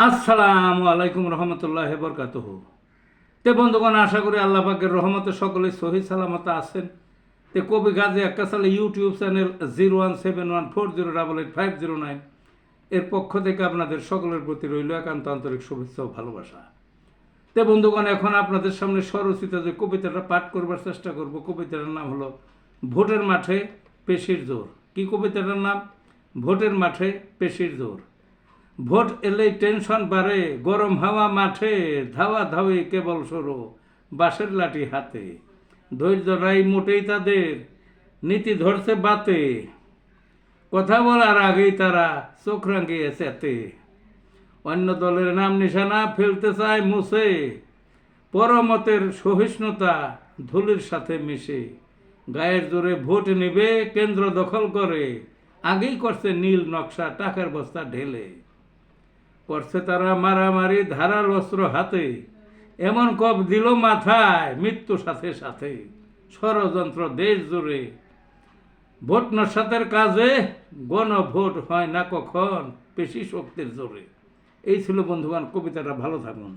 আসসালামু আলাইকুম রহমতুল্লাহ বরকাতুহ। তে বন্ধুগণ, আশা করি আল্লাহ পাকের রহমতে সকলে সহি সালামত আছেন। তে কবি গাজী আক্কাস আলী ইউটিউব চ্যানেল 017140885009 এর পক্ষ থেকে আপনাদের সকলের প্রতি রইল একান্ত আন্তরিক শুভেচ্ছা ও ভালোবাসা। তে বন্ধুগণ, এখন আপনাদের সামনে স্বরচিত যে কবিতাটা পাঠ করবার চেষ্টা করব, কবিতাটার নাম হলো ভোটের মাঠে পেশির জোর। কি কবিতাটার নাম? ভোটের মাঠে পেশির জোর। ভোট এলেই টেনশন বাড়ে, গরম হাওয়া মাঠে, ধাওয়া ধাওয়ি কেবল সরো, বাঁশের লাঠি হাতে। ধৈর্যরাই মোটেই তাদের, নীতি ধরছে বাতে, কথা বলার আগেই তারা চোখ রাঙিয়ে চেতে। অন্য দলের নাম নিশানা ফেলতে চায় মুছে, পরমতের সহিষ্ণুতা ধুলির সাথে মিশে। গায়ের জোরে ভোট নেবে, কেন্দ্র দখল করে, আগেই করছে নীল নকশা টাকার বস্তা ঢেলে। করছে তারা মারামারি ধারাল অস্ত্র হাতে, এমন কব দিল মাথায় মৃত্যু সাথে সাথে। ষড়যন্ত্র দেশ জুড়ে, ভোট নস্যাতের কাজে, গণভোট হয় না কখন পেশি শক্তির জোরে। এই ছিল বন্ধুগণ কবিতাটা। ভালো থাকুন।